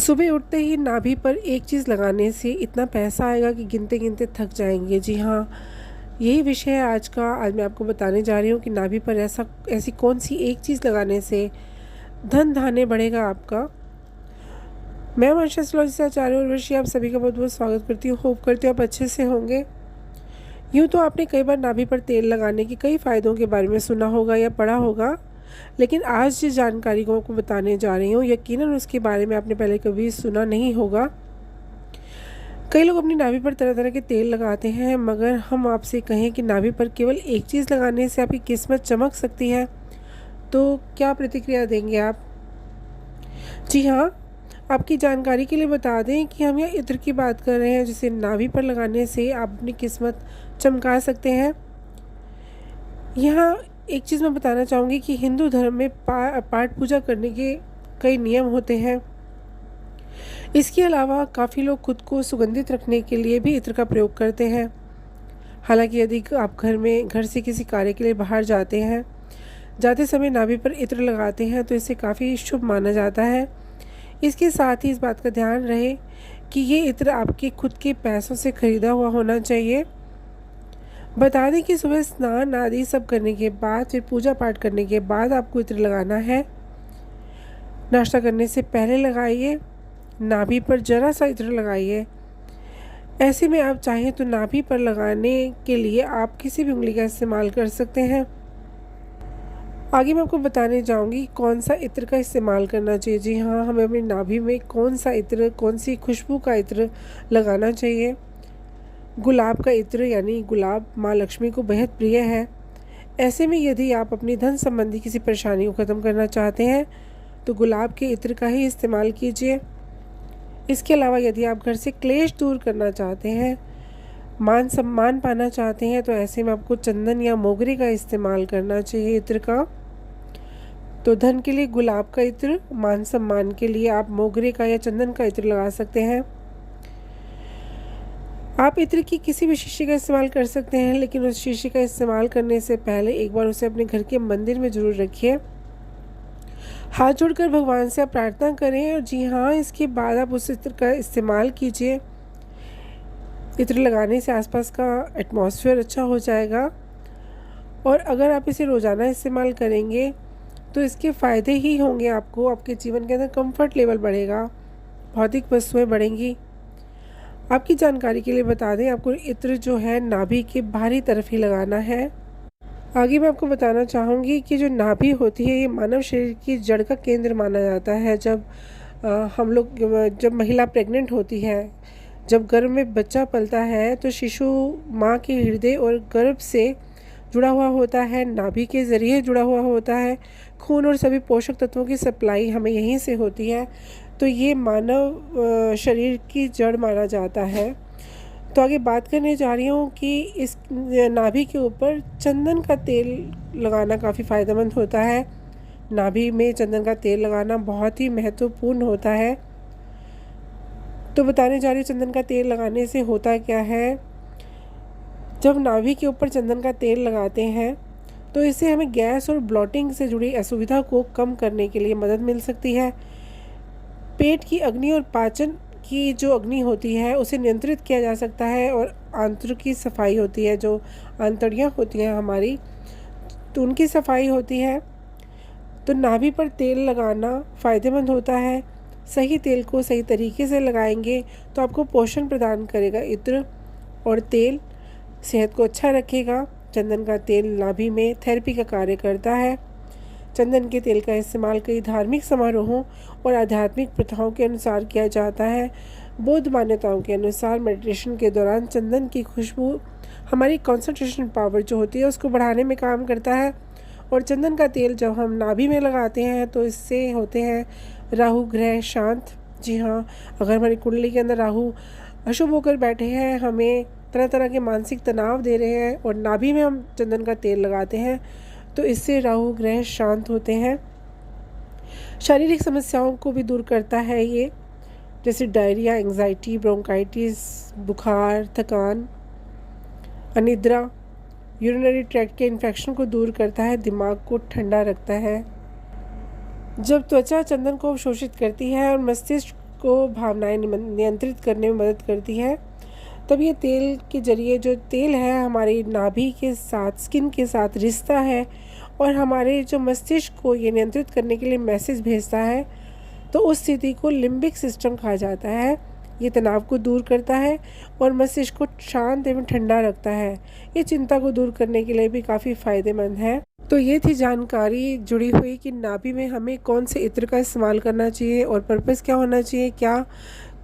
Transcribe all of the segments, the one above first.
सुबह उठते ही नाभि पर एक चीज़ लगाने से इतना पैसा आएगा कि गिनते-गिनते थक जाएँगे। जी हाँ, यही विषय है आज का। आज मैं आपको बताने जा रही हूँ कि नाभि पर ऐसी कौन-सी एक चीज़ लगाने से धन-धान्य बढ़ेगा आपका। मैं वर्षा एस्ट्रोलॉजी से आचार्य उर्वशी आप सभी का बहुत-बहुत स्वागत करती हूँ। होप करती हूँ आप अच्छे से होंगे। यूँ तो आपने कई बार नाभि पर तेल लगाने के कई फ़ायदों के बारे में सुना होगा या पढ़ा होगा, लेकिन आज जिस जानकारी को आपको बताने जा रही हूँ, यकीनन उसके बारे में आपने पहले कभी सुना नहीं होगा। कई लोग अपनी नाभि पर तरह-तरह के तेल लगाते हैं, मगर हम आपसे कहें कि नाभि पर केवल एक चीज़ लगाने से आपकी किस्मत चमक सकती है, तो क्या प्रतिक्रिया देंगे आप? जी हाँ, आपकी जानकारी के लिए बता दें कि हम यहाँ इत्र की बात कर रहे हैं, जिसे नाभि पर लगाने से आप अपनी किस्मत चमका सकते हैं। यहाँ एक चीज़ मैं बताना चाहूँगी कि हिंदू धर्म में पाठ पूजा करने के कई नियम होते हैं। इसके अलावा काफ़ी लोग खुद को सुगंधित रखने के लिए भी इत्र का प्रयोग करते हैं। हालाँकि यदि आप घर से किसी कार्य के लिए बाहर जाते हैं, जाते समय नाभि पर इत्र लगाते हैं तो इसे काफ़ी शुभ माना जाता है। इसके साथ ही इस बात का ध्यान रहे कि ये इत्र आपके खुद के पैसों से खरीदा हुआ होना चाहिए। बता दें कि सुबह स्नान आदि सब करने के बाद, फिर पूजा पाठ करने के बाद आपको इत्र लगाना है। नाश्ता करने से पहले लगाइए, नाभि पर ज़रा सा इत्र लगाइए। ऐसे में आप चाहें तो नाभि पर लगाने के लिए आप किसी भी उंगली का इस्तेमाल कर सकते हैं। आगे मैं आपको बताने जाऊंगी कौन सा इत्र का इस्तेमाल करना चाहिए। जी हाँ, हमें अपनी नाभि में कौन सा इत्र, कौन सी खुशबू का इत्र लगाना चाहिए। गुलाब का इत्र यानी गुलाब माँ लक्ष्मी को बेहद प्रिय है। ऐसे में यदि आप अपनी धन संबंधी किसी परेशानी को ख़त्म करना चाहते हैं तो गुलाब के इत्र का ही इस्तेमाल कीजिए। इसके अलावा यदि आप घर से क्लेश दूर करना चाहते हैं, मान सम्मान पाना चाहते हैं, तो ऐसे में आपको चंदन या मोगरे का इस्तेमाल करना चाहिए इत्र का। तो धन के लिए गुलाब का इत्र, मान सम्मान के लिए आप मोगरे का या चंदन का इत्र लगा सकते हैं। आप इत्र की किसी भी शीशी का इस्तेमाल कर सकते हैं, लेकिन उस शीशी का इस्तेमाल करने से पहले एक बार उसे अपने घर के मंदिर में ज़रूर रखिए। हाथ जोड़कर भगवान से आप प्रार्थना करें और जी हाँ, इसके बाद आप उस इत्र का इस्तेमाल कीजिए। इत्र लगाने से आसपास का एटमॉस्फेयर अच्छा हो जाएगा और अगर आप इसे रोज़ाना इस्तेमाल करेंगे तो इसके फ़ायदे ही होंगे आपको। आपके जीवन के अंदर कंफर्ट लेवल बढ़ेगा, भौतिक वस्तुएं बढ़ेंगी। आपकी जानकारी के लिए बता दें, आपको इत्र जो है नाभि के बाहरी तरफ ही लगाना है। आगे मैं आपको बताना चाहूँगी कि जो नाभि होती है, ये मानव शरीर की जड़ का केंद्र माना जाता है। जब महिला प्रेग्नेंट होती है, जब गर्भ में बच्चा पलता है, तो शिशु माँ के हृदय और गर्भ से जुड़ा हुआ होता है, नाभि के ज़रिए जुड़ा हुआ होता है। खून और सभी पोषक तत्वों की सप्लाई हमें यहीं से होती है। तो ये मानव शरीर की जड़ माना जाता है। तो आगे बात करने जा रही हूँ कि इस नाभि के ऊपर चंदन का तेल लगाना काफ़ी फ़ायदेमंद होता है। नाभि में चंदन का तेल लगाना बहुत ही महत्वपूर्ण होता है। तो बताने जा रही हूँ चंदन का तेल लगाने से होता क्या है। जब नाभि के ऊपर चंदन का तेल लगाते हैं तो इससे हमें गैस और ब्लॉटिंग से जुड़ी असुविधा को कम करने के लिए मदद मिल सकती है। पेट की अग्नि और पाचन की जो अग्नि होती है उसे नियंत्रित किया जा सकता है और आंतों की सफाई होती है, जो आंतड़ियाँ होती हैं हमारी, तो उनकी सफाई होती है। तो नाभि पर तेल लगाना फ़ायदेमंद होता है। सही तेल को सही तरीके से लगाएंगे तो आपको पोषण प्रदान करेगा इत्र, और तेल सेहत को अच्छा रखेगा। चंदन का तेल नाभि में थेरेपी का कार्य करता है। चंदन के तेल का इस्तेमाल कई धार्मिक समारोहों और आध्यात्मिक प्रथाओं के अनुसार किया जाता है। बौद्ध मान्यताओं के अनुसार मेडिटेशन के दौरान चंदन की खुशबू हमारी कंसंट्रेशन पावर जो होती है उसको बढ़ाने में काम करता है। और चंदन का तेल जब हम नाभि में लगाते हैं तो इससे होते हैं राहु ग्रह शांत। जी हाँ, अगर हमारी कुंडली के अंदर राहु अशुभ होकर बैठे हैं, हमें तरह तरह के मानसिक तनाव दे रहे हैं, और नाभि में हम चंदन का तेल लगाते हैं तो इससे राहु ग्रह शांत होते हैं। शारीरिक समस्याओं को भी दूर करता है ये, जैसे डायरिया, एंग्जाइटी, ब्रोंकाइटिस, बुखार, थकान, अनिद्रा। यूरिनरी ट्रैक्ट के इन्फेक्शन को दूर करता है, दिमाग को ठंडा रखता है। जब त्वचा चंदन को अवशोषित करती है और मस्तिष्क को भावनाएं नियंत्रित करने में मदद करती है। तब ये तेल के ज़रिए, जो तेल है हमारी नाभि के साथ, स्किन के साथ रिश्ता है और हमारे जो मस्तिष्क को ये नियंत्रित करने के लिए मैसेज भेजता है। तो उस स्थिति को लिम्बिक सिस्टम कहा जाता है। ये तनाव को दूर करता है और मस्तिष्क को शांत एवं ठंडा रखता है। ये चिंता को दूर करने के लिए भी काफ़ी फ़ायदेमंद है। तो ये थी जानकारी जुड़ी हुई कि नाभि में हमें कौन से इत्र का इस्तेमाल करना चाहिए और पर्पस क्या होना चाहिए, क्या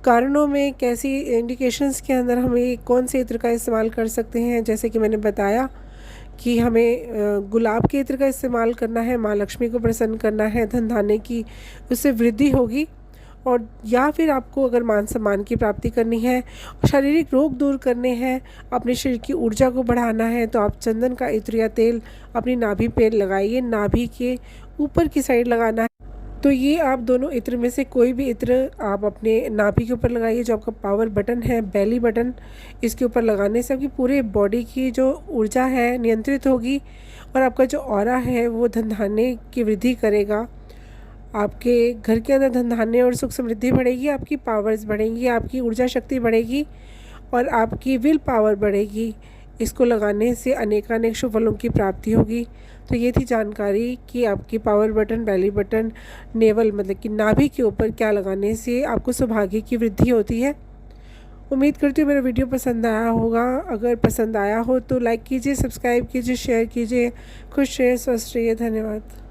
कारणों में, कैसी इंडिकेशंस के अंदर हमें कौन से इत्र का इस्तेमाल कर सकते हैं। जैसे कि मैंने बताया कि हमें गुलाब के इत्र का इस्तेमाल करना है, माँ लक्ष्मी को प्रसन्न करना है, धन धान्य की उससे वृद्धि होगी। और या फिर आपको अगर मान सम्मान की प्राप्ति करनी है, शारीरिक रोग दूर करने हैं, अपने शरीर की ऊर्जा को बढ़ाना है, तो आप चंदन का इत्र या तेल अपनी नाभि पे लगाइए। नाभि के ऊपर की साइड लगाना है। तो ये आप दोनों इत्र में से कोई भी इत्र आप अपने नाभि के ऊपर लगाइए। जो आपका पावर बटन है, बेली बटन, इसके ऊपर लगाने से आपकी पूरे बॉडी की जो ऊर्जा है नियंत्रित होगी और आपका जो ऑरा है वो धन धान्य की वृद्धि करेगा। आपके घर के अंदर धन धान्य और सुख समृद्धि बढ़ेगी, आपकी पावर्स बढ़ेंगी, आपकी ऊर्जा शक्ति बढ़ेगी और आपकी विल पावर बढ़ेगी। इसको लगाने से अनेकानेक शुभ फलों की प्राप्ति होगी। तो ये थी जानकारी कि आपकी power button, belly button, naval मतलब कि नाभि के ऊपर क्या लगाने से आपको सौभाग्य की वृद्धि होती है। उम्मीद करती हूँ मेरा वीडियो पसंद आया होगा। अगर पसंद आया हो तो लाइक कीजिए, सब्सक्राइब कीजिए, शेयर कीजिए। खुश रहिए, स्वस्थ रहिए। धन्यवाद।